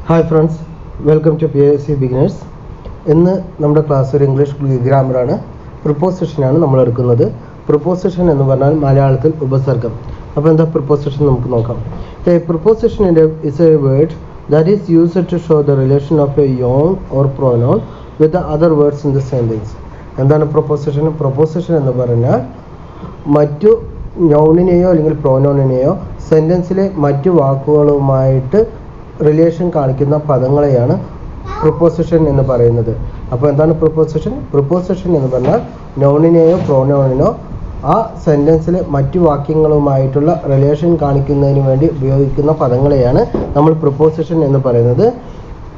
Hi friends, welcome to PSC beginners. ഇന്ന് നമ്മുടെ class ഒരു ഇംഗ്ലീഷ് ഗ്രാമറാണ്. പ്രിപ്പോസിഷനാണ് നമ്മൾ എടുക്കുന്നത്. പ്രിപ്പോസിഷൻ എന്ന് പറഞ്ഞാൽ മലയാളത്തിൽ ഉപസർഗം. അപ്പോൾ എന്താ പ്രിപ്പോസിഷൻ നമുക്ക് നോക്കാം. A preposition is a word that is used to show the relation of a noun or pronoun with the other words in the sentence. എന്താണ് പ്രൊപ്പോസിഷൻ? പ്രൊപ്പോസിഷൻ എന്ന് പറഞ്ഞാൽ മറ്റു നൗണിനെയോ അല്ലെങ്കിൽ പ്രോനൗണിനെയോ സെൻറ്റൻസിലെ മറ്റു വാക്കുകളുമായിട്ട് റിലേഷൻ കാണിക്കുന്ന പദങ്ങളെയാണ് പ്രിപ്പോസിഷൻ എന്ന് പറയുന്നത്. അപ്പോൾ എന്താണ് പ്രിപ്പോസിഷൻ? പ്രിപ്പോസിഷൻ എന്ന് പറഞ്ഞാൽ നൗണിനെയോ പ്രോനൗണിനോ ആ സെൻറ്റൻസിലെ മറ്റു വാക്യങ്ങളുമായിട്ടുള്ള റിലേഷൻ കാണിക്കുന്നതിന് വേണ്ടി ഉപയോഗിക്കുന്ന പദങ്ങളെയാണ് നമ്മൾ പ്രിപ്പോസിഷൻ എന്ന് പറയുന്നത്.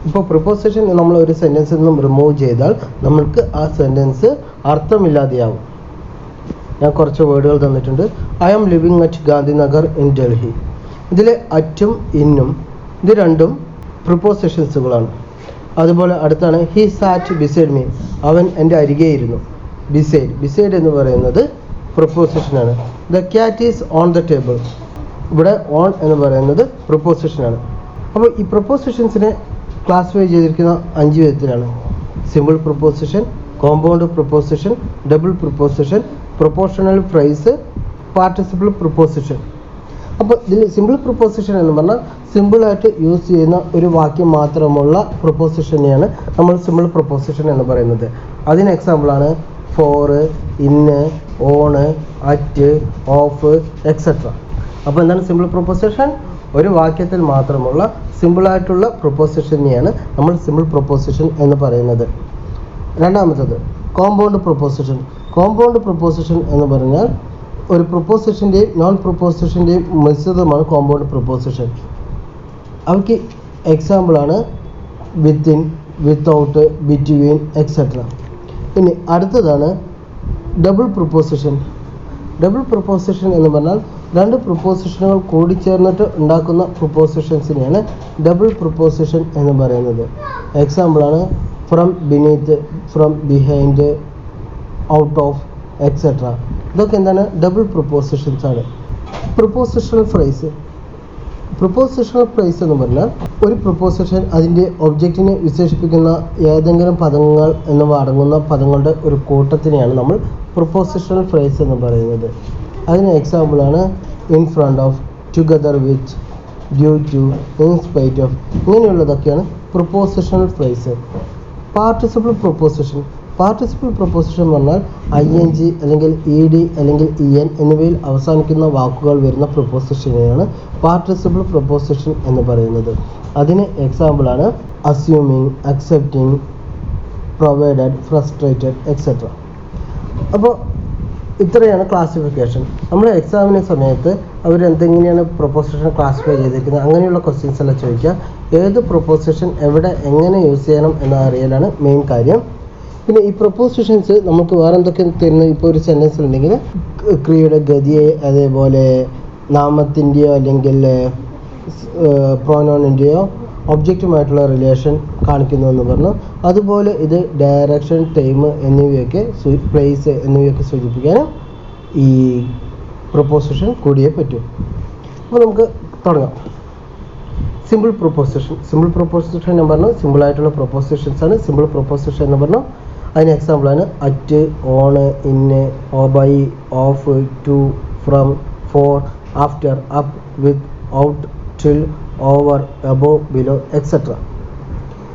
ഇപ്പോൾ പ്രിപ്പോസിഷൻ നമ്മൾ ഒരു സെൻറ്റൻസിൽ നിന്നും റിമൂവ് ചെയ്താൽ നമ്മൾക്ക് ആ സെൻറ്റൻസ് അർത്ഥമില്ലാതെയാവും. ഞാൻ കുറച്ച് വേർഡുകൾ തന്നിട്ടുണ്ട്. I am living at Gandhinagar in Delhi. ഇതിലെ അറ്റും ഇന്നും ഇത് രണ്ടും പ്രിപ്പോസിഷൻസുകളാണ്. അതുപോലെ അടുത്താണ് ഹി സാറ്റ് ബിസൈഡ് മീ. അവൻ എൻ്റെ അരികെ ഇരുന്നു. ബിസൈഡ് എന്ന് പറയുന്നത് പ്രിപ്പോസിഷനാണ്. The cat is on the table. ഇവിടെ ഓൺ എന്ന് പറയുന്നത് പ്രിപ്പോസിഷനാണ്. അപ്പോൾ ഈ പ്രിപ്പോസിഷൻസിനെ ക്ലാസിഫൈ ചെയ്തിരിക്കുന്ന 5 വിധത്തിലാണ്. Simple preposition, compound preposition, double preposition, proportional phrase, participle preposition. അപ്പോൾ ഇതിൽ സിമ്പിൾ പ്രിപ്പോസിഷൻ എന്ന് പറഞ്ഞാൽ സിമ്പിളായിട്ട് യൂസ് ചെയ്യുന്ന ഒരു വാക്യം മാത്രമുള്ള പ്രിപ്പോസിഷനെയാണ് നമ്മൾ സിമ്പിൾ പ്രിപ്പോസിഷൻ എന്ന് പറയുന്നത്. അതിന് എക്സാമ്പിളാണ് ഫോർ, ഇന്ന്, ഓണ്, അറ്റ്, ഓഫ്, എക്സെട്ര. അപ്പോൾ എന്താണ് സിമ്പിൾ പ്രിപ്പോസിഷൻ? ഒരു വാക്യത്തിൽ മാത്രമുള്ള സിമ്പിളായിട്ടുള്ള പ്രിപ്പോസിഷനെയാണ് നമ്മൾ സിമ്പിൾ പ്രിപ്പോസിഷൻ എന്ന് പറയുന്നത്. രണ്ടാമത്തത് കോമ്പൗണ്ട് പ്രിപ്പോസിഷൻ. കോമ്പൗണ്ട് പ്രിപ്പോസിഷൻ എന്ന് പറഞ്ഞാൽ ഒരു പ്രിപ്പോസിഷൻ്റെയും നോൺ പ്രിപ്പോസിഷൻ്റെയും മിശ്രിതമാണ് കോമ്പൗണ്ട് പ്രിപ്പോസിഷൻ. അവയ്ക്ക് എക്സാമ്പിളാണ് വിത്തിൻ, വിത്തൗട്ട്, ബിറ്റ്വീൻ, എക്സെട്ര. ഇനി അടുത്തതാണ് ഡബിൾ പ്രിപ്പോസിഷൻ. ഡബിൾ പ്രിപ്പോസിഷൻ എന്ന് പറഞ്ഞാൽ രണ്ട് പ്രിപ്പോസിഷനുകൾ കൂടിച്ചേർന്നിട്ട് ഉണ്ടാക്കുന്ന പ്രിപ്പോസിഷൻസിനെയാണ് ഡബിൾ പ്രിപ്പോസിഷൻ എന്ന് പറയുന്നത്. എക്സാമ്പിളാണ് from, beneath, from, behind, out of, etcetera. ഇതൊക്കെ എന്താണ്? ഡബിൾ പ്രിപ്പോസിഷൻസ് ആണ്. Prepositional phrase. പ്രിപ്പോസിഷണൽ ഫ്രേസ് എന്ന് പറഞ്ഞാൽ ഒരു പ്രിപ്പോസിഷൻ അതിൻ്റെ ഒബ്ജക്റ്റിനെ വിശേഷിപ്പിക്കുന്ന ഏതെങ്കിലും പദങ്ങൾ എന്നിവ അടങ്ങുന്ന പദങ്ങളുടെ ഒരു കൂട്ടത്തിനെയാണ് നമ്മൾ പ്രിപ്പോസിഷണൽ ഫ്രേസ് എന്ന് പറയുന്നത്. അതിന് എക്സാമ്പിളാണ് in front of, together with, due to, in spite of. ഇങ്ങനെയുള്ളതൊക്കെയാണ് prepositional phrase. Participle preposition. Participle proposition പറഞ്ഞാൽ ING അല്ലെങ്കിൽ ED അല്ലെങ്കിൽ EN എന്നിവയിൽ അവസാനിക്കുന്ന വാക്കുകൾ വരുന്ന പ്രൊപ്പോസിഷനെയാണ് പാർട്ടിസിപ്പിൾ പ്രൊപ്പോസിഷൻ എന്ന് പറയുന്നത്. അതിന് എക്സാമ്പിളാണ് assuming, accepting, provided, frustrated, etcetera. അപ്പോൾ ഇത്രയാണ് ക്ലാസിഫിക്കേഷൻ. നമ്മൾ എക്സാമിന് സമയത്ത് അവർ എന്തെങ്ങനെയാണ് പ്രൊപ്പോസിഷൻ ക്ലാസിഫൈ ചെയ്തിരിക്കുന്നത് അങ്ങനെയുള്ള ക്വസ്റ്റ്യൻസ് എല്ലാം ചോദിക്കുക. ഏത് പ്രൊപ്പോസിഷൻ എവിടെ എങ്ങനെ യൂസ് ചെയ്യണം എന്ന് അറിയലാണ് മെയിൻ കാര്യം. പിന്നെ ഈ പ്രൊപ്പോസിഷൻസ് നമുക്ക് വേറെ എന്തൊക്കെ തരുന്നത്? ഇപ്പോൾ ഒരു സെൻറ്റൻസിൽ ഉണ്ടെങ്കിൽ ക്രിയയുടെ ഗതിയെ, അതേപോലെ നാമത്തിൻ്റെയോ അല്ലെങ്കിൽ പ്രോനൗണിൻ്റെയോ ഒബ്ജക്റ്റുമായിട്ടുള്ള റിലേഷൻ കാണിക്കുന്നു എന്ന് പറഞ്ഞു. അതുപോലെ ഇത് ഡയറക്ഷൻ, ടൈം എന്നിവയൊക്കെ, പ്ലേസ് എന്നിവയൊക്കെ സൂചിപ്പിക്കാനും ഈ പ്രൊപ്പോസിഷൻ കൂടിയേ പറ്റൂ. അപ്പോൾ നമുക്ക് തുടങ്ങാം. Simple proposition. സിമ്പിൾ പ്രൊപ്പോസിഷൻ എന്ന് പറഞ്ഞു സിമ്പിളായിട്ടുള്ള പ്രൊപ്പോസിഷൻസ് ആണ് സിമ്പിൾ പ്രൊപ്പോസിഷൻ എന്ന് പറഞ്ഞു. അതിന് എക്സാമ്പിളാണ് at, on, in, by, of, to, from, for, after, up, with, out, till, over, above, below, etcetera.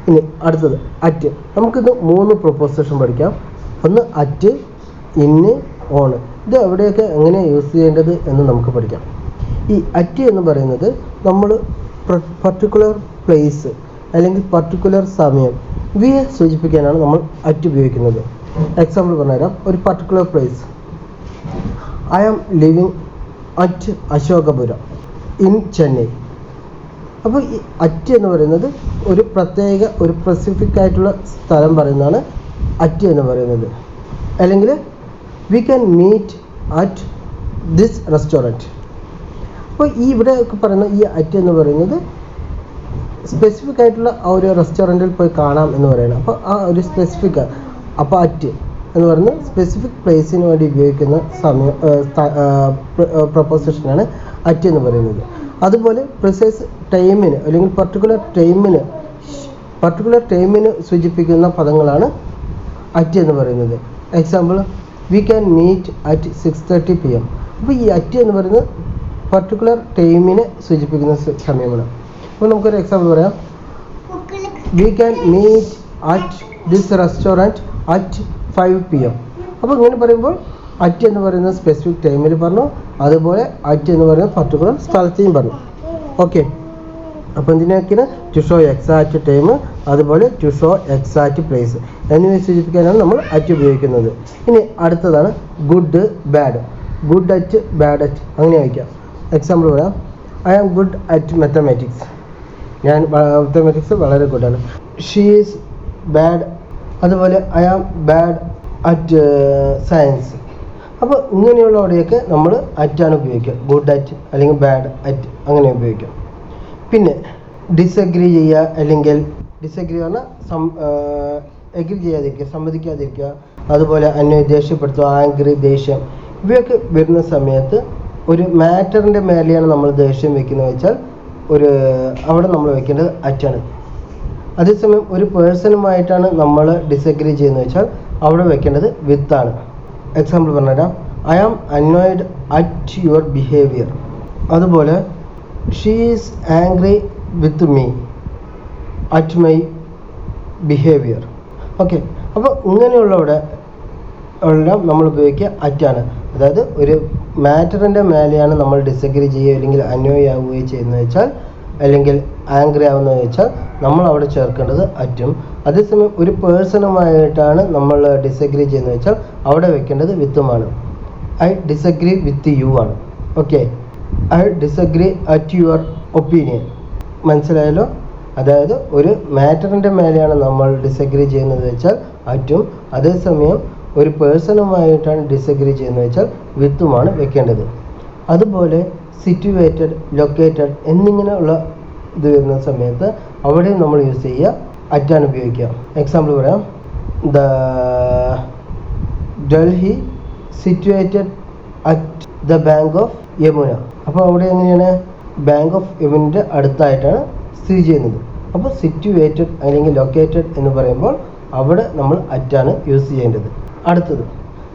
ഇനി അടുത്തത് അറ്റ്. നമുക്കിത് 3 പ്രൊപ്പോസിഷൻ പഠിക്കാം. ഒന്ന് അറ്റ്, ഇന്ന്, ഓണ്. ഇത് എവിടെയൊക്കെ എങ്ങനെ യൂസ് ചെയ്യേണ്ടത് എന്ന് നമുക്ക് പഠിക്കാം. ഈ അറ്റ് എന്ന് പറയുന്നത് നമ്മൾ പർട്ടിക്കുലർ പ്ലേസ് അല്ലെങ്കിൽ പർട്ടിക്കുലർ സമയം ഇവയെ സൂചിപ്പിക്കാനാണ് നമ്മൾ അറ്റ് ഉപയോഗിക്കുന്നത്. എക്സാമ്പിൾ പറഞ്ഞുതരാം. ഒരു particular place, I am living at Ashokapuram in Chennai. അപ്പോൾ ഈ അറ്റ് എന്ന് പറയുന്നത് ഒരു പ്രത്യേക ഒരു സ്പെസിഫിക് ആയിട്ടുള്ള സ്ഥലം പറയുന്നതാണ് അറ്റ് എന്ന് പറയുന്നത്. അല്ലെങ്കിൽ we can meet at this restaurant. അപ്പോൾ ഈ ഇവിടെ ഒക്കെ പറയുന്ന ഈ അറ്റ് എന്ന് പറയുന്നത് സ്പെസിഫിക് ആയിട്ടുള്ള ആ ഒരു റെസ്റ്റോറൻറ്റിൽ പോയി കാണാം എന്ന് പറയുന്നത്. അപ്പോൾ ആ ഒരു സ്പെസിഫിക്, അപ്പോൾ അറ്റ് എന്ന് പറയുന്നത് സ്പെസിഫിക് പ്ലേസിന് വേണ്ടി ഉപയോഗിക്കുന്ന പ്രൊപ്പോസിഷനാണ് അറ്റ് എന്ന് പറയുന്നത്. അതുപോലെ പ്രിസൈസ് ടൈമിന് അല്ലെങ്കിൽ പർട്ടിക്കുലർ ടൈമിന് പർട്ടിക്കുലർ ടൈമിന് സൂചിപ്പിക്കുന്ന പദങ്ങളാണ് അറ്റ് എന്ന് പറയുന്നത്. Example, we can meet at 6:30 PM. അപ്പോൾ ഈ അറ്റ് എന്ന് പറയുന്നത് പർട്ടിക്കുലർ ടൈമിനെ സൂചിപ്പിക്കുന്ന സമയമാണ്. അപ്പോൾ നമുക്കൊരു എക്സാമ്പിൾ പറയാം. We can meet at this restaurant at 5 PM. അപ്പോൾ ഇങ്ങനെ പറയുമ്പോൾ അറ്റ് എന്ന് പറയുന്നത് സ്പെസിഫിക് ടൈമിൽ പറഞ്ഞു, അതുപോലെ അറ്റ് എന്ന് പറയുന്നത് പർട്ടിക്കുലർ സ്ഥലത്തെയും പറഞ്ഞു. ഓക്കെ, അപ്പോൾ ഇതിനൊക്കെയാണ് ടു ഷോ എക്സാക്റ്റ് ടൈം, അതുപോലെ ടു ഷോ എക്സാക്റ്റ് പ്ലേസ് എന്നിവയെ സൂചിപ്പിക്കാനാണ് നമ്മൾ അറ്റ് ഉപയോഗിക്കുന്നത്. ഇനി അടുത്തതാണ് good bad. Good at, bad at, അങ്ങനെ വയ്ക്കാം. എക്സാമ്പിൾ പറയാം. I am good at mathematics. ഞാൻ മാത്തമാറ്റിക്സ് വളരെ ഗുഡാണ്. She is bad. അതുപോലെ I am bad at science. അപ്പോൾ ഇങ്ങനെയുള്ള അവിടെയൊക്കെ നമ്മൾ അറ്റാണ് ഉപയോഗിക്കുക. ഗുഡ് അറ്റ് അല്ലെങ്കിൽ ബാഡ് അറ്റ് അങ്ങനെ ഉപയോഗിക്കാം. പിന്നെ ഡിസഗ്രി ചെയ്യുക, അല്ലെങ്കിൽ ഡിസഗ്രി പറഞ്ഞാൽ എഗ്രി ചെയ്യാതിരിക്കുക, സമ്മതിക്കാതിരിക്കുക, അതുപോലെ അന്വയം ദേഷ്യപ്പെടുത്തുക, ആംഗ്രി, ദേഷ്യം, ഇവയൊക്കെ വരുന്ന സമയത്ത് ഒരു മാറ്ററിൻ്റെ മേലെയാണ് നമ്മൾ ദേഷ്യം വെക്കുന്നത് വെച്ചാൽ അവിടെ നമ്മൾ വെക്കേണ്ടത് അറ്റാണ്. അതേസമയം ഒരു പേഴ്സണുമായിട്ടാണ് നമ്മൾ ഡിസഗ്രി ചെയ്യുന്നത് വെച്ചാൽ അവിടെ വെക്കേണ്ടത് വിത്താണ്. എക്സാമ്പിൾ പറഞ്ഞുതരാം. I am annoyed at your behaviour. അതുപോലെ she is angry with me at my behaviour. Okay, അപ്പോൾ ഇങ്ങനെയുള്ളവിടെ എല്ലാം നമ്മൾ ഉപയോഗിക്കുക അറ്റാണ്. അതായത് ഒരു മാറ്ററിൻ്റെ മേലെയാണ് നമ്മൾ ഡിസഗ്രി ചെയ്യുക അല്ലെങ്കിൽ അന്വയാവുകയോ ചെയ്യുന്നത് വെച്ചാൽ, അല്ലെങ്കിൽ ആംഗ്രി ആവുന്നത് വെച്ചാൽ നമ്മൾ അവിടെ ചേർക്കേണ്ടത് അറ്റും. അതേസമയം ഒരു പേഴ്സണുമായിട്ടാണ് നമ്മൾ ഡിസഗ്രി ചെയ്യുന്നത് വെച്ചാൽ അവിടെ വെക്കേണ്ടത് വിത്തുമാണ്. ഐ ഡിസഗ്രി വിത്ത് യു ആണ്. Okay, I disagree at your opinion. മനസ്സിലായല്ലോ? അതായത് ഒരു മാറ്ററിൻ്റെ മേലെയാണ് നമ്മൾ ഡിസഗ്രി ചെയ്യുന്നത് വെച്ചാൽ അറ്റും, അതേസമയം ഒരു പേഴ്സണുമായിട്ടാണ് ഡിസഗ്രി ചെയ്യുന്നത് വെച്ചാൽ വിത്തുമാണ് വെക്കേണ്ടത്. അതുപോലെ സിറ്റുവേറ്റഡ്, ലൊക്കേറ്റഡ് എന്നിങ്ങനെയുള്ള ഇത് വരുന്ന സമയത്ത് അവിടെയും നമ്മൾ യൂസ് ചെയ്യുക അറ്റാണ് ഉപയോഗിക്കുക. എക്സാമ്പിൾ പറയാം. The Delhi situated at the bank of Yamuna. അപ്പോൾ അവിടെ എങ്ങനെയാണ്? ബാങ്ക് ഓഫ് യമുനയുടെ അടുത്തായിട്ടാണ് സ്ഥിതി ചെയ്യുന്നത്. അപ്പോൾ സിറ്റുവേറ്റഡ് അല്ലെങ്കിൽ ലൊക്കേറ്റഡ് എന്ന് പറയുമ്പോൾ അവിടെ നമ്മൾ അറ്റാണ് യൂസ് ചെയ്യേണ്ടത്. അടുത്തത്,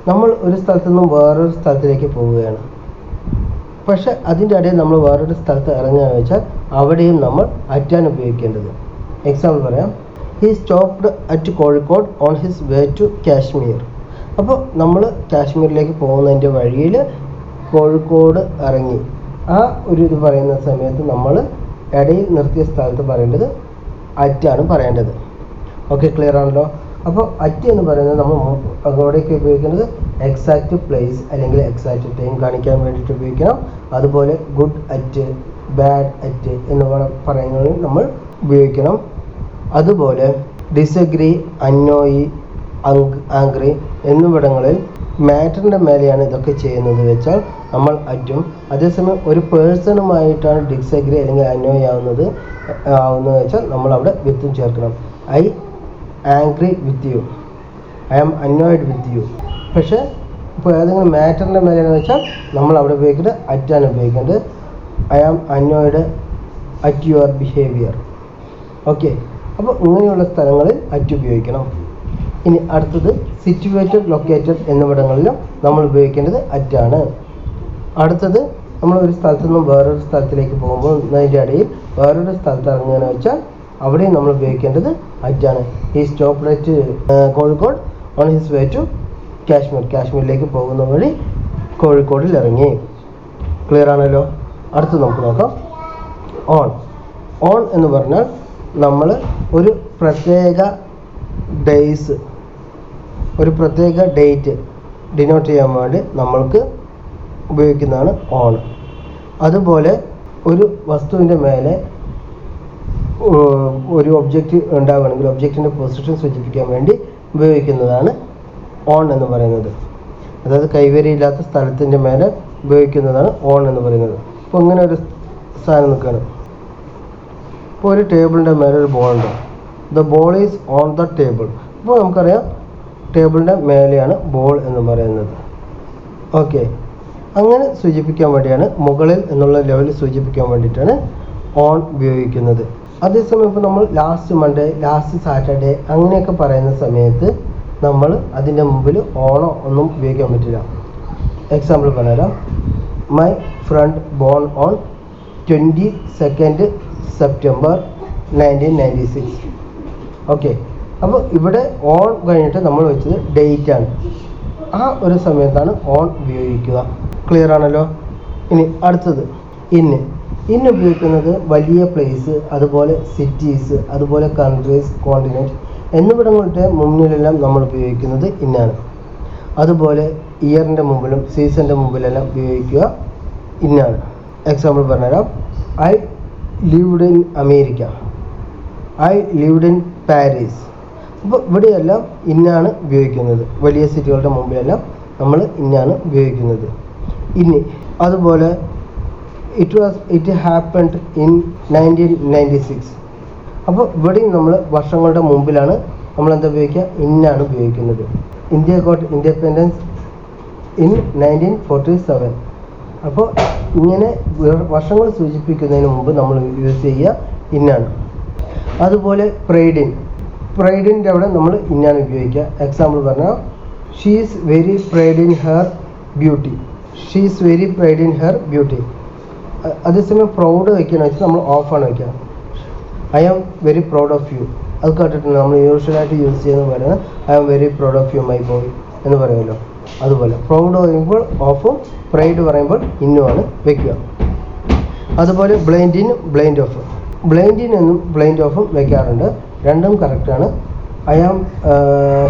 നമ്മൾ ഒരു സ്ഥലത്തു നിന്നും വേറൊരു സ്ഥലത്തിലേക്ക് പോവുകയാണ്. പക്ഷെ അതിൻ്റെ ഇടയിൽ നമ്മൾ വേറൊരു സ്ഥലത്ത് ഇറങ്ങുകയെന്ന് വെച്ചാൽ അവിടെയും നമ്മൾ അറ്റാണ് ഉപയോഗിക്കേണ്ടത്. എക്സാമ്പിൾ പറയാം. He stopped at Kozhikode on his way to Kashmir. അപ്പോൾ നമ്മൾ കാശ്മീരിലേക്ക് പോകുന്നതിൻ്റെ വഴിയിൽ കോഴിക്കോട് ഇറങ്ങി. ആ ഒരു ഇത് പറയുന്ന സമയത്ത് നമ്മൾ ഇടയിൽ നിർത്തിയ സ്ഥലത്ത് പറയേണ്ടത് അറ്റാണ് പറയേണ്ടത്. ഓക്കെ, ക്ലിയർ ആണല്ലോ? അപ്പോൾ അറ്റ് എന്ന് പറയുന്നത് നമ്മൾ അവിടേക്ക് ഉപയോഗിക്കുന്നത് എക്സാക്റ്റ് പ്ലേസ് അല്ലെങ്കിൽ എക്സാക്റ്റ് ടൈം കാണിക്കാൻ വേണ്ടിയിട്ട് ഉപയോഗിക്കണം. അതുപോലെ ഗുഡ് അറ്റ്, ബാഡ് അറ്റ് എന്നിവ പറയുന്നത് നമ്മൾ ഉപയോഗിക്കണം. അതുപോലെ ഡിസഗ്രി, അന്നോയി, ആംഗ്രി എന്നിവിടങ്ങളിൽ മാറ്ററിൻ്റെ മേലെയാണ് ഇതൊക്കെ ചെയ്യുന്നത് വെച്ചാൽ നമ്മൾ അറ്റും. അതേസമയം ഒരു പേഴ്സണുമായിട്ടാണ് ഡിസഗ്രി അല്ലെങ്കിൽ അന്നോയി ആവുന്നത് വെച്ചാൽ നമ്മൾ അവിടെ വിത്തും ചേർക്കണം. I angry with you, I am annoyed with you. പക്ഷേ ഇപ്പോൾ ഏതെങ്കിലും മാറ്ററിൻ്റെ മേലെയാണെന്ന് വെച്ചാൽ നമ്മൾ അവിടെ ഉപയോഗിക്കേണ്ടത് അറ്റാണ് ഉപയോഗിക്കേണ്ടത്. I am annoyed at your behaviour. Okay, അപ്പോൾ ഇങ്ങനെയുള്ള സ്ഥലങ്ങളിൽ അറ്റ് ഉപയോഗിക്കണം. ഇനി അടുത്തത് സിറ്റുവേറ്റഡ്, ലൊക്കേറ്റഡ് എന്നിവിടങ്ങളിലും നമ്മൾ ഉപയോഗിക്കേണ്ടത് അറ്റാണ്. അടുത്തത്, നമ്മൾ ഒരു സ്ഥലത്തു നിന്നും വേറൊരു സ്ഥലത്തിലേക്ക് പോകുമ്പോൾ അതിൻ്റെ ഇടയിൽ വേറൊരു സ്ഥലത്ത് ഇറങ്ങുകയെന്ന് വെച്ചാൽ അവിടെയും നമ്മൾ ഉപയോഗിക്കേണ്ടത് അറ്റാണ്. ഈ stopped at Kozhikode on his way to Kashmir. കാശ്മീരിലേക്ക് പോകുന്ന വഴി കോഴിക്കോടിൽ ഇറങ്ങി. ക്ലിയർ ആണല്ലോ? അടുത്ത് നമുക്ക് നോക്കാം. ഓൺ. ഓൺ എന്ന് പറഞ്ഞാൽ നമ്മൾ ഒരു പ്രത്യേക ഡേയ്സ്, ഒരു പ്രത്യേക ഡേറ്റ് ഡിനോട്ട് ചെയ്യാൻ വേണ്ടി നമ്മൾക്ക് ഉപയോഗിക്കുന്നതാണ് ഓൺ. അതുപോലെ ഒരു വസ്തുവിൻ്റെ മേലെ ഒരു ഒബ്ജക്റ്റ് ഉണ്ടാവുകയാണെങ്കിൽ ഒബ്ജക്റ്റിൻ്റെ പൊസിഷൻ സൂചിപ്പിക്കാൻ വേണ്ടി ഉപയോഗിക്കുന്നതാണ് ഓൺ എന്ന് പറയുന്നത്. അതായത് കൈവരിയില്ലാത്ത സ്ഥലത്തിൻ്റെ മേലെ ഉപയോഗിക്കുന്നതാണ് ഓൺ എന്ന് പറയുന്നത്. ഇപ്പോൾ ഇങ്ങനെ ഒരു സാധനം നിൽക്കുകയാണ്. ഇപ്പോൾ ഒരു ടേബിളിൻ്റെ മേലെ ഒരു ബോളുണ്ട്. The ball is on the table. അപ്പോൾ നമുക്കറിയാം ടേബിളിൻ്റെ മേലെയാണ് ബോൾ എന്ന് പറയുന്നത്. ഓക്കെ, അങ്ങനെ സൂചിപ്പിക്കാൻ വേണ്ടിയാണ്, മുകളിൽ എന്നുള്ള ലെവലിൽ സൂചിപ്പിക്കാൻ വേണ്ടിയിട്ടാണ് ഓൺ ഉപയോഗിക്കുന്നത്. അതേസമയം ഇപ്പോൾ നമ്മൾ ലാസ്റ്റ് മൺഡേ, ലാസ്റ്റ് സാറ്റർഡേ അങ്ങനെയൊക്കെ പറയുന്ന സമയത്ത് നമ്മൾ അതിൻ്റെ മുമ്പിൽ ഓണോ ഒന്നും ഉപയോഗിക്കാൻ പറ്റില്ല. എക്സാമ്പിൾ പറഞ്ഞുതരാം. My friend born on 22nd September 1996. Okay, അപ്പോൾ ഇവിടെ ഓൺ കഴിഞ്ഞിട്ട് നമ്മൾ വെച്ചത് ഡേറ്റ് ആണ്. ആ ഒരു സമയത്താണ് ഓൺ ഉപയോഗിക്കുക. ക്ലിയർ ആണല്ലോ. ഇനി അടുത്തത് ഇന്ന്. ഇന്ന് ഉപയോഗിക്കുന്നത് വലിയ പ്ലേസ്, അതുപോലെ സിറ്റീസ്, അതുപോലെ കൺട്രീസ്, കോണ്ടിനെൻറ്റ് എന്നിവിടങ്ങളുടെ മുന്നിലെല്ലാം നമ്മൾ ഉപയോഗിക്കുന്നത് ഇന്നാണ്. അതുപോലെ ഇയറിൻ്റെ മുമ്പിലും സീസണിൻ്റെ മുമ്പിലെല്ലാം ഉപയോഗിക്കുക ഇന്നാണ്. എക്സാമ്പിൾ പറഞ്ഞുതരാം. I lived in America, I lived in Paris. അപ്പോൾ ഇവിടെയെല്ലാം ഇന്നാണ് ഉപയോഗിക്കുന്നത്. വലിയ സിറ്റികളുടെ മുമ്പിലെല്ലാം നമ്മൾ ഇന്നാണ് ഉപയോഗിക്കുന്നത്. ഇനി അതുപോലെ ഇറ്റ് ഹാപ്പൻഡ് ഇൻ 1996. അപ്പോൾ ഇവിടെയും നമ്മൾ വർഷങ്ങളുടെ മുമ്പിലാണ് നമ്മൾ എന്താ ഉപയോഗിക്കുക, ഇന്നാണ് ഉപയോഗിക്കുന്നത്. India got independence in 1947. അപ്പോൾ ഇങ്ങനെ വർഷങ്ങൾ സൂചിപ്പിക്കുന്നതിന് മുമ്പ് നമ്മൾ യൂസ് ചെയ്യുക ഇന്നാണ്. അതുപോലെ പ്രൈഡിൻ്റെ അവിടെ നമ്മൾ ഇന്നാണ് ഉപയോഗിക്കുക. എക്സാമ്പിൾ പറഞ്ഞാൽ she is very pride in her beauty, she is very pride in her beauty. അതേസമയം പ്രൗഡ് വയ്ക്കുകയെന്ന് വെച്ചാൽ നമ്മൾ ഓഫാണ് വയ്ക്കുക. I am very proud of you. അത് കേട്ടിട്ടുണ്ട് നമ്മൾ യൂഷ്വലായിട്ട് യൂസ് ചെയ്യുന്നത് പറയുന്നത് I am very proud of you my boy എന്ന് പറയുമല്ലോ. അതുപോലെ പ്രൗഡ് പറയുമ്പോൾ ഓഫും, പ്രൈഡ് പറയുമ്പോൾ ഇന്നുമാണ് വയ്ക്കുക. അതുപോലെ blind in, blind off. Blind in എന്നും ബ്ലൈൻഡ് ഓഫും വയ്ക്കാറുണ്ട്. രണ്ടും കറക്റ്റാണ്.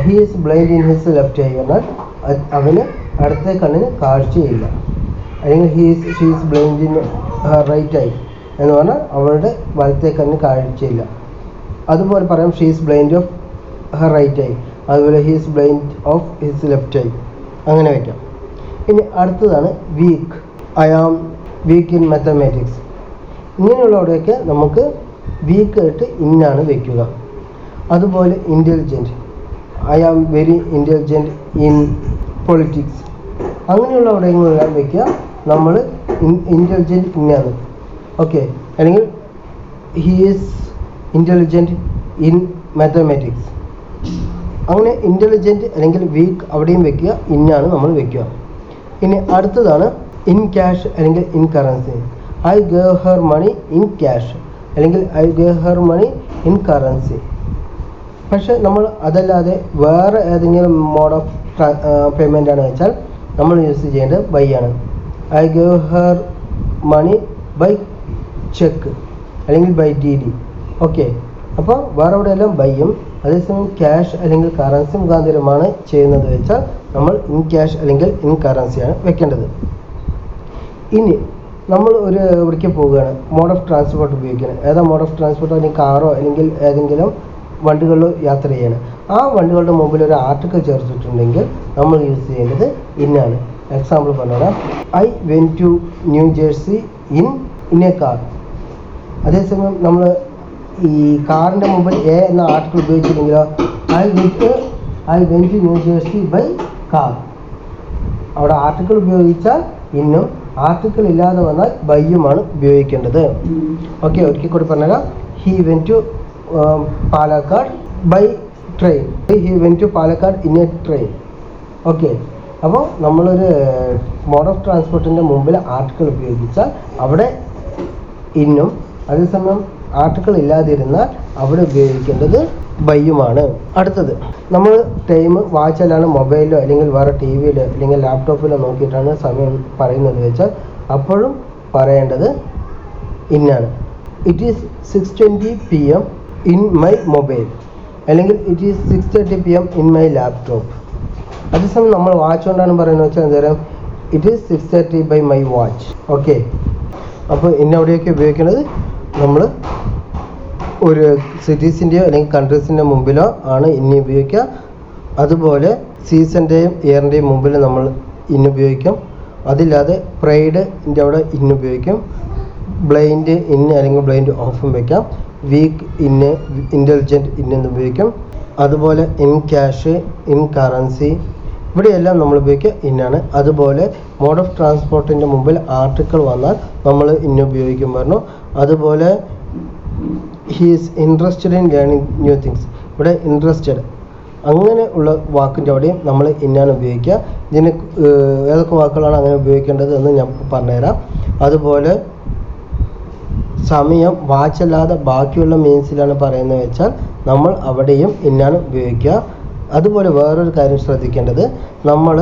He is blind in his left eye എന്നാൽ അവന് അടുത്ത കണ്ണിന് കാഴ്ചയില്ല. അല്ലെങ്കിൽ she is blind in right eye എന്ന് പറഞ്ഞാൽ അവളുടെ വലത്തെ കണ്ണിന് കാഴ്ചയില്ല. അതുപോലെ പറയാം she is blind of her right eye. അതുപോലെ he is blind of his left eye. അങ്ങനെ വയ്ക്കാം. ഇനി അടുത്തതാണ് weak. I am weak in mathematics. ഇങ്ങനെയുള്ളവിടെയൊക്കെ നമുക്ക് വീക്ക് ആയിട്ട് ഇന്നാണ് വയ്ക്കുക. അതുപോലെ intelligent. I am very intelligent in politics. അങ്ങനെയുള്ള അവിടെയെല്ലാം വയ്ക്കുക നമ്മൾ ഇൻ്റലിജൻറ്റ് ഇന്നാണ്. ഓക്കെ, അല്ലെങ്കിൽ he is intelligent in mathematics. അങ്ങനെ ഇൻ്റലിജൻറ്റ് അല്ലെങ്കിൽ വീക്ക് അവിടെയും വയ്ക്കുക ഇന്നാണ് നമ്മൾ വയ്ക്കുക. ഇനി അടുത്തതാണ് ഇൻ ക്യാഷ് അല്ലെങ്കിൽ in currency. I gave her money in cash അല്ലെങ്കിൽ I gave her money in currency. പക്ഷെ നമ്മൾ അതല്ലാതെ വേറെ ഏതെങ്കിലും മോഡ് ഓഫ് പേയ്മെൻ്റ് ആണ് വെച്ചാൽ നമ്മൾ യൂസ് ചെയ്യേണ്ടത് ബൈ ആണ്. I gave her money by cheque അല്ലെങ്കിൽ ബൈ DD. ഓക്കെ, അപ്പോൾ വേറെ എവിടെയെല്ലാം ബൈയും. അതേസമയം ക്യാഷ് അല്ലെങ്കിൽ കറൻസി മുഖാന്തരമാണ് ചെയ്യുന്നത് വെച്ചാൽ നമ്മൾ ഇൻ ക്യാഷ് അല്ലെങ്കിൽ ഇൻ കറൻസിയാണ് വെക്കേണ്ടത്. ഇനി നമ്മൾ ഇവിടേക്ക് പോവുകയാണ്, മോഡ് ഓഫ് ട്രാൻസ്പോർട്ട് ഉപയോഗിക്കണം. ഏതാ മോഡ് ഓഫ് ട്രാൻസ്പോർട്ട്? അല്ലെങ്കിൽ കാറോ അല്ലെങ്കിൽ ഏതെങ്കിലും വണ്ടികളിലോ യാത്ര ചെയ്യണം. ആ വണ്ടികളുടെ മുമ്പിൽ ഒരു ആർട്ടിക്കിൾ ചേർത്തിട്ടുണ്ടെങ്കിൽ നമ്മൾ യൂസ് ചെയ്യേണ്ടത് ഇന്നാണ്. എക്സാമ്പിൾ പറഞ്ഞാൽ I went to New Jersey in a car. അതേസമയം നമ്മൾ ഈ കാറിൻ്റെ മുമ്പിൽ എ എന്ന ആർട്ടിക്കിൾ ഉപയോഗിച്ചിട്ടുണ്ടെങ്കിലോ I went to New Jersey by car. അവിടെ ആർട്ടിക്കിൾ ഉപയോഗിച്ചാൽ ഇന്നും, ആർട്ടിക്കിൾ ഇല്ലാതെ വന്നാൽ ബൈയുമാണ് ഉപയോഗിക്കേണ്ടത്. ഓക്കെ, ഒരിക്കൽ കൂടി പറഞ്ഞാൽ he went to Palakkad by train, he went to Palakkad in a train. Okay, അപ്പോൾ നമ്മളൊരു മോഡ് ഓഫ് ട്രാൻസ്പോർട്ടിൻ്റെ മുമ്പിൽ ആർട്ടിക്കിൾ ഉപയോഗിച്ചാൽ അവിടെ ഇന്നും, അതേസമയം ആർട്ടിക്കിൾ ഇല്ലാതിരുന്നാൽ അവിടെ ഉപയോഗിക്കേണ്ടത് ബൈയുമാണ്. അടുത്തത് നമ്മൾ ടൈം വാച്ചിലാണ് മൊബൈലിലോ അല്ലെങ്കിൽ വേറെ TV-യിലോ അല്ലെങ്കിൽ ലാപ്ടോപ്പിലോ നോക്കിയിട്ടാണ് സമയം പറയുന്നത് വെച്ചാൽ അപ്പോഴും പറയേണ്ടത് ഇന്നാണ്. It is 6:20 PM in my mobile അല്ലെങ്കിൽ it is 6:30 PM in my laptop. അതേസമയം നമ്മൾ വാച്ച് കൊണ്ടാണ് പറയുന്നത് വെച്ചാൽ എന്തേരം it is 6:30 by my watch. Okay, അപ്പോൾ ഇന്നവിടെയൊക്കെ ഉപയോഗിക്കുന്നത് നമ്മൾ ഒരു സിറ്റീസിൻ്റെയോ അല്ലെങ്കിൽ കൺട്രീസിൻ്റെ മുമ്പിലോ ആണ് ഇന്ന് ഉപയോഗിക്കുക. അതുപോലെ സീസണിൻ്റെയും ഇയറിൻ്റെയും മുമ്പിൽ നമ്മൾ ഇന്ന് ഉപയോഗിക്കും. അതില്ലാതെ പ്രൈഡിൻ്റെ അവിടെ ഇന്ന് ഉപയോഗിക്കും. ബ്ലൈൻഡ് ഇന്ന് അല്ലെങ്കിൽ ബ്ലൈൻഡ് ഓഫും വയ്ക്കാം. വീക്ക് ഇന്ന്, ഇൻ്റലിജൻറ്റ് ഇന്ന് ഉപയോഗിക്കും. അതുപോലെ ഇൻ ക്യാഷ്, ഇൻ കറൻസി ഇവിടെയെല്ലാം നമ്മൾ ഉപയോഗിക്കുക ഇന്നാണ്. അതുപോലെ മോഡ് ഓഫ് ട്രാൻസ്പോർട്ടിൻ്റെ മുമ്പിൽ ആർട്ടിക്കിൾ വന്നാൽ നമ്മൾ ഇന്ന് ഉപയോഗിക്കും പറഞ്ഞു. അതുപോലെ he is interested in learning new things. ഇവിടെ ഇൻട്രസ്റ്റഡ് അങ്ങനെ ഉള്ള വാക്കിൻ്റെ അവിടെയും നമ്മൾ ഇന്നാണ് ഉപയോഗിക്കുക. ഇതിന് ഏതൊക്കെ വാക്കുകളാണ് അങ്ങനെ ഉപയോഗിക്കേണ്ടത് എന്ന് ഞാൻ പറഞ്ഞുതരാം. അതുപോലെ സമയം വാച്ചല്ലാതെ ബാക്കിയുള്ള മീൻസിലാണ് പറയുന്നത് വെച്ചാൽ നമ്മൾ അവിടെയും ഇന്നാണ് ഉപയോഗിക്കുക. അതുപോലെ വേറൊരു കാര്യം ശ്രദ്ധിക്കേണ്ടത്, നമ്മൾ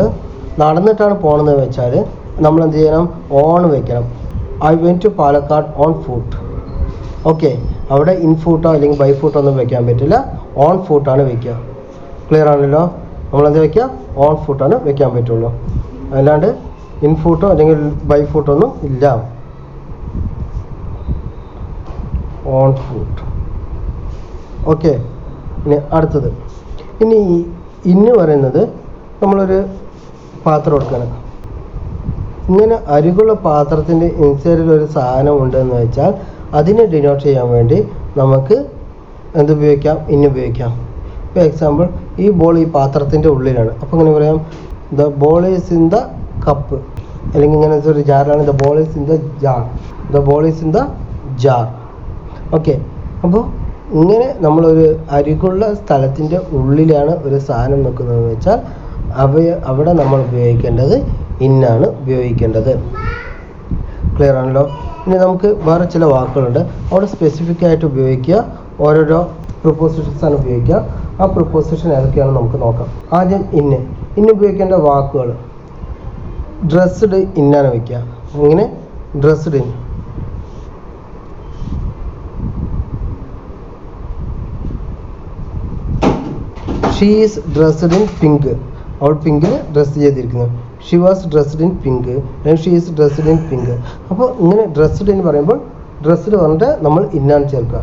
നടന്നിട്ടാണ് പോകണമെന്ന് വെച്ചാൽ നമ്മൾ എന്ത് ചെയ്യണം? ഓൺ വെക്കണം. I went to Palakkad on foot. Okay, അവിടെ ഇൻ ഫൂട്ടോ അല്ലെങ്കിൽ ബൈ ഫൂട്ടോ ഒന്നും വെക്കാൻ പറ്റില്ല, ഓൺ ഫൂട്ടാണ് വെക്കുക. ക്ലിയർ ആണല്ലോ? നമ്മളെന്ത് വെക്കുക? ഓൺ ഫൂട്ടാണ് വെക്കാൻ പറ്റുള്ളൂ, അല്ലാണ്ട് ഇൻ ഫൂട്ടോ അല്ലെങ്കിൽ ബൈ ഫൂട്ടോ ഒന്നും ഇല്ല. On foot. ഓക്കെ, ഇനി അടുത്തത്. ഇനി ഇന്ന് പറയുന്നത് നമ്മളൊരു പാത്രം എടുക്കണം. ഇങ്ങനെ അരികുള്ള പാത്രത്തിൻ്റെ ഇൻസൈഡിൽ ഒരു സാധനം ഉണ്ടെന്ന് വെച്ചാൽ അതിനെ ഡിനോട്ട് ചെയ്യാൻ വേണ്ടി നമുക്ക് എന്തുപയോഗിക്കാം? ഇന്നുപയോഗിക്കാം. ഇപ്പോൾ എക്സാമ്പിൾ, ഈ ബോൾ ഈ പാത്രത്തിൻ്റെ ഉള്ളിലാണ്. അപ്പോൾ ഇങ്ങനെ പറയാം, the ball is in the cup. അല്ലെങ്കിൽ ഇങ്ങനെ ഒരു ജാറാണ്, the ball is in the jar. The ball is in the jar. Okay, അപ്പോൾ ഇങ്ങനെ നമ്മളൊരു അരികുള്ള സ്ഥലത്തിൻ്റെ ഉള്ളിലാണ് ഒരു സാധനം നിൽക്കുന്നതെന്ന് വെച്ചാൽ അവിടെ നമ്മൾ ഉപയോഗിക്കേണ്ടത് ഇന്നാണ് ഉപയോഗിക്കേണ്ടത്. ക്ലിയർ ആണല്ലോ? ഇനി നമുക്ക് വേറെ ചില വാക്കുകളുണ്ട്, അവിടെ സ്പെസിഫിക് ആയിട്ട് ഉപയോഗിക്കുക. ഓരോരോ പ്രിപ്പോസിഷൻസ് ആണ് ഉപയോഗിക്കുക. ആ പ്രിപ്പോസിഷൻ ഏതൊക്കെയാണെന്ന് നമുക്ക് നോക്കാം. ആദ്യം ഇന്ന് ഉപയോഗിക്കേണ്ട വാക്കുകൾ. ഡ്രസ്ഡ് ഇന്നാണ് വയ്ക്കുക. ഇങ്ങനെ dressed in. She is dressed in pink. അവൾ പിങ്കിൽ ഡ്രസ്സ് ചെയ്തിരിക്കുന്നു. She was dressed in pink അല്ലെങ്കിൽ she is dressed in pink. അപ്പോൾ ഇങ്ങനെ ഡ്രസ്ഡ് എന്ന് പറയുമ്പോൾ ഡ്രസ്ഡ് പറഞ്ഞിട്ട് നമ്മൾ ഇന്നാണ് ചേർക്കുക.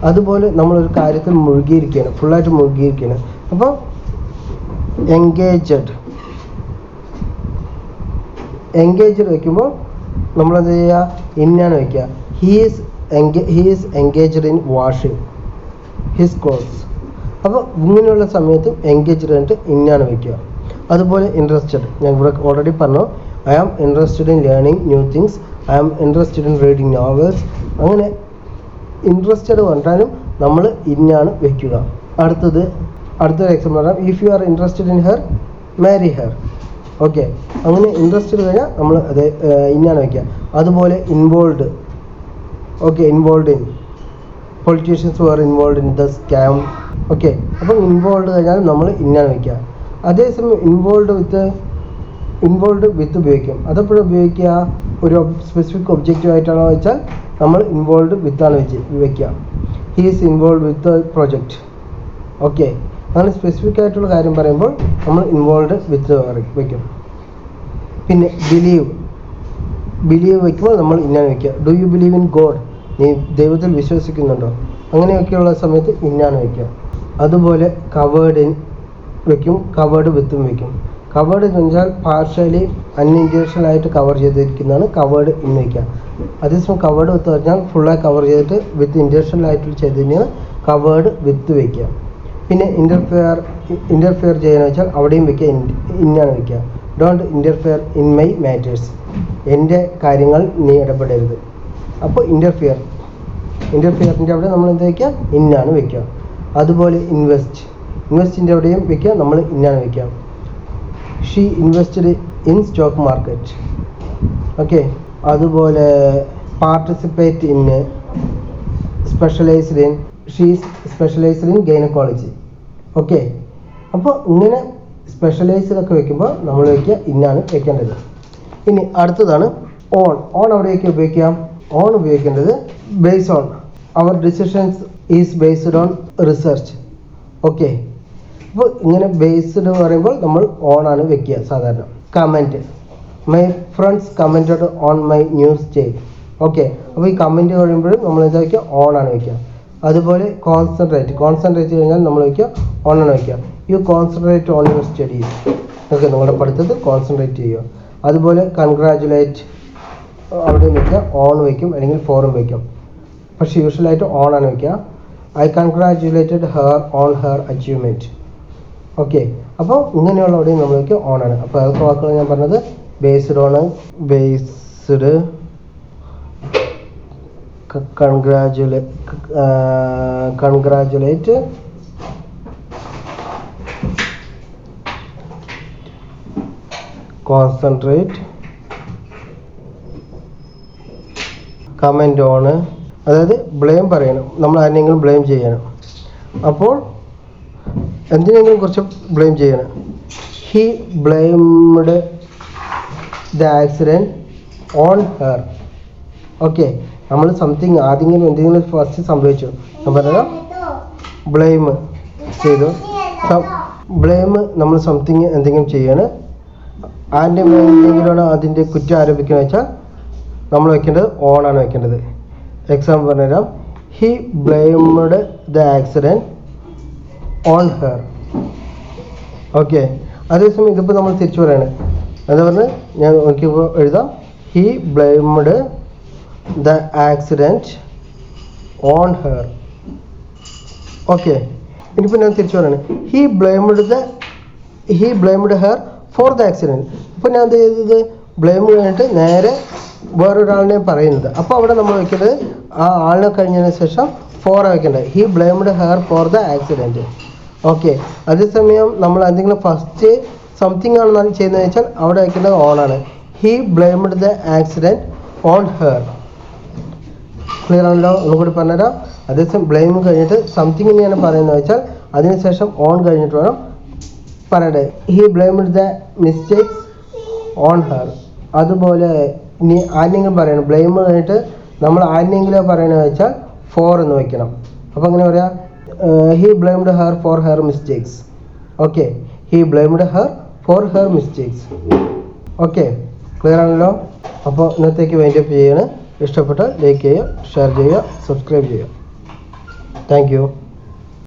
അതുപോലെ നമ്മളൊരു കാര്യത്തിൽ മുഴുകിയിരിക്കുകയാണ്, ഫുള്ളായിട്ട് മുഴുകിയിരിക്കുകയാണ്. അപ്പോൾ എൻഗേജ്ഡ് വയ്ക്കുമ്പോൾ നമ്മളെന്ത് ചെയ്യുക? ഇന്നാണ് വയ്ക്കുക. He is engaged in washing his clothes. അപ്പോൾ ഇങ്ങനെയുള്ള സമയത്തും എൻഗേജ്ഡ് കഴിഞ്ഞിട്ട് ഇന്നാണ് വയ്ക്കുക. അതുപോലെ ഇൻട്രസ്റ്റഡ്, ഞാൻ ഇവിടെ ഓൾറെഡി പറഞ്ഞു, I am interested in learning new things, I am interested in reading novels. അങ്ങനെ ഇൻട്രസ്റ്റഡ് പറഞ്ഞാലും നമ്മൾ ഇന്നാണ് വയ്ക്കുക. അടുത്തൊരു എക്സാമ്പിൾ പറയാം, if you are interested in her marry her. Okay, അങ്ങനെ ഇൻട്രസ്റ്റഡ് കഴിഞ്ഞാൽ നമ്മൾ അത് ഇന്നാണ് വയ്ക്കുക. അതുപോലെ involve. Okay, involve in, politicians were involve in the scam. Okay, അപ്പം ഇൻവോൾവ് കഴിഞ്ഞാൽ നമ്മൾ ഇന്നാണ് വയ്ക്കുക. അതേസമയം ഇൻവോൾവ് വിത്ത് ഉപയോഗിക്കും. അതെപ്പോഴും ഉപയോഗിക്കുക? ഒരു സ്പെസിഫിക് ഒബ്ജക്റ്റീവ് ആയിട്ടാണോ വെച്ചാൽ നമ്മൾ ഇൻവോൾവ് വിത്താണ് വയ്ക്കുക. He is involve with project. Okay, അങ്ങനെ സ്പെസിഫിക് ആയിട്ടുള്ള കാര്യം പറയുമ്പോൾ നമ്മൾ ഇൻവോൾവ് വിത്ത് വയ്ക്കും. പിന്നെ ബിലീവ് വയ്ക്കുമ്പോൾ നമ്മൾ ഇന്നാണ് വയ്ക്കുക. Do you believe in God? നീ ദൈവത്തിൽ വിശ്വസിക്കുന്നുണ്ടോ? അങ്ങനെയൊക്കെയുള്ള സമയത്ത് ഇന്നാണ് വയ്ക്കുക. അതുപോലെ കവേർഡ് ഇൻ വയ്ക്കും, കവേർഡ് വിത്തും വയ്ക്കും. കവേർഡ് എന്ന് വെച്ചാൽ പാർഷ്യലി അൺഇൻറ്റൻഷണൽ ആയിട്ട് കവർ ചെയ്തിരിക്കുന്നതാണ് കവേർഡ് ഇൻ വയ്ക്കുക. അതേസമയം കവേർഡ് വിത്ത് പറഞ്ഞാൽ ഫുള്ളായി കവർ ചെയ്തിട്ട് വിത്ത് ഇൻറ്റൻഷണൽ ആയിട്ട് ചെയ്തതിനാണ് കവേർഡ് വിത്ത് വയ്ക്കുക. പിന്നെ ഇൻ്റർഫിയർ ചെയ്യാന്ന് വെച്ചാൽ അവിടെയും വയ്ക്കുക, ഇന്നാണ് വയ്ക്കുക. Don't interfere in my matters. എൻ്റെ കാര്യങ്ങൾ നീ ഇടപെടരുത്. അപ്പോൾ ഇൻ്റർഫിയറിൻ്റെ അവിടെ നമ്മൾ എന്ത് വയ്ക്കുക? ഇന്നാണ് വയ്ക്കുക. അതുപോലെ ഇൻവെസ്റ്റിൻ്റെ അവിടെയും വയ്ക്കുക, നമ്മൾ ഇന്നാണ് വയ്ക്കുക. She invested in stock market. Okay, അതുപോലെ participate in, specialised in, she specialised in gynaecology. Okay, അപ്പോൾ ഇങ്ങനെ സ്പെഷ്യലൈസ്ഡ് ഒക്കെ വയ്ക്കുമ്പോൾ നമ്മൾ വയ്ക്കുക ഇന്നാണ് വയ്ക്കേണ്ടത്. ഇനി അടുത്തതാണ് ഓൺ. അവിടെയൊക്കെ ഉപയോഗിക്കാം. ഓൺ ഉപയോഗിക്കേണ്ടത് based on our decisions is based on research. Okay, അപ്പോൾ ഇങ്ങനെ ബേസ്ഡ് പറയുമ്പോൾ നമ്മൾ ഓൺ ആണ് വെക്കുക സാധാരണ. Comment, my friends commented on my news state. Okay, അപ്പോൾ ഈ കമൻറ്റ് കഴിയുമ്പോഴും നമ്മൾ എന്താ വയ്ക്കുക? ഓൺ ആണ് വയ്ക്കുക. അതുപോലെ കോൺസെൻട്രേറ്റ് കഴിഞ്ഞാൽ നമ്മൾ വയ്ക്കുക ഓൺ ആണ് വയ്ക്കുക. U concentrate on your studies. Okay, നിങ്ങളുടെ പഠിത്തത്തിൽ കോൺസെൻട്രേറ്റ് ചെയ്യുക. അതുപോലെ കൺഗ്രാജുലേറ്റ് അവിടെ വയ്ക്കുക, ഓൺ വയ്ക്കും അല്ലെങ്കിൽ ഫോറും വയ്ക്കും. പക്ഷേ യൂഷ്വലായിട്ട് ഓൺ ആണ് വയ്ക്കുക. I congratulated her own her achievement. Okay, അപ്പോൾ ഇങ്ങനെയുള്ള അവിടെയും നമ്മൾ വയ്ക്കുക ഓൺ ആണ്. അപ്പോൾ അതൊക്കെ വാക്കുകൾ ഞാൻ പറഞ്ഞത് based on, based, congratulate, concentrate, comment on. അതായത് ബ്ലെയിം പറയണം, നമ്മൾ ആരെങ്കിലും ബ്ലെയിം ചെയ്യണം. അപ്പോൾ എന്തിനെങ്കിലും കുറിച്ച് ബ്ലെയിം ചെയ്യണം. He blamed the accident on her. Okay, നമ്മൾ സംതിങ് ആദ്യം എന്തെങ്കിലും ഫസ്റ്റ് സംഭവിച്ചു, ഞാൻ പറഞ്ഞാൽ ബ്ലെയിം ചെയ്തു. ബ്ലെയിം നമ്മൾ സംതിങ് എന്തെങ്കിലും ചെയ്യാണ്, ആൻ്റെ എന്തെങ്കിലുമാണ് അതിൻ്റെ കുറ്റം ആരോപിക്കുന്നത് വെച്ചാൽ നമ്മൾ വെക്കേണ്ടത് ഓണാണ് വെക്കേണ്ടത്. എക്സാമ്പിൾ പറഞ്ഞുതരാം. He blamed the accident on her. Okay, അതേസമയം ഇതിപ്പോൾ നമ്മൾ തിരിച്ചു പറയാണ്. എന്താ പറഞ്ഞത്, ഞാൻ നോക്കിയപ്പോൾ എഴുതാം. He blamed the accident on her. Okay, ഇനിയിപ്പോൾ ഞാൻ തിരിച്ചു പറയാണ്. He blamed her for the accident. ഇപ്പോൾ ഞാൻ എന്ത് ചെയ്തത്, ബ്ലെയിം കഴിഞ്ഞിട്ട് നേരെ വേറൊരാളിനെ പറയുന്നത്. അപ്പോൾ അവിടെ നമ്മൾ വയ്ക്കേണ്ടത് ആ ആളിനെ കഴിഞ്ഞതിന് ശേഷം ഫോർ വയ്ക്കേണ്ടത്. He blamed her for the accident. Okay, അതേസമയം നമ്മൾ എന്തെങ്കിലും ഫസ്റ്റ് സംതിങ് ആണ് ചെയ്യുന്നത് വെച്ചാൽ അവിടെ വയ്ക്കേണ്ടത് ഓണാണ്. He blamed the accident on her. Clear ആണല്ലോ? ഒന്നുകൂടി പറഞ്ഞുതരാം. അതേസമയം ബ്ലെയിം കഴിഞ്ഞിട്ട് സംതിങ്ങിനെയാണ് പറയുന്നത് വെച്ചാൽ അതിനുശേഷം ഓൺ കഴിഞ്ഞിട്ട് വേണം പറയണ്ടേ. He blamed the mistakes on her. അതുപോലെ ഇനി ആരെങ്കിലും പറയണം, ബ്ലെയിം കഴിഞ്ഞിട്ട് നമ്മൾ ആരെങ്കിലും പറയണമെന്ന് വെച്ചാൽ ഫോർ എന്ന് വയ്ക്കണം. അപ്പോൾ അങ്ങനെ പറയാം, he blamed her for her mistakes. Okay, he blamed her for her mistakes. Okay, clear ആണല്ലോ? അപ്പോൾ ഇന്നത്തേക്ക് വൈൻഡപ്പ് ചെയ്യാണ്. ഇഷ്ടപ്പെട്ടാൽ ലൈക്ക് ചെയ്യുക, ഷെയർ ചെയ്യുക, സബ്സ്ക്രൈബ് ചെയ്യുക. Thank you.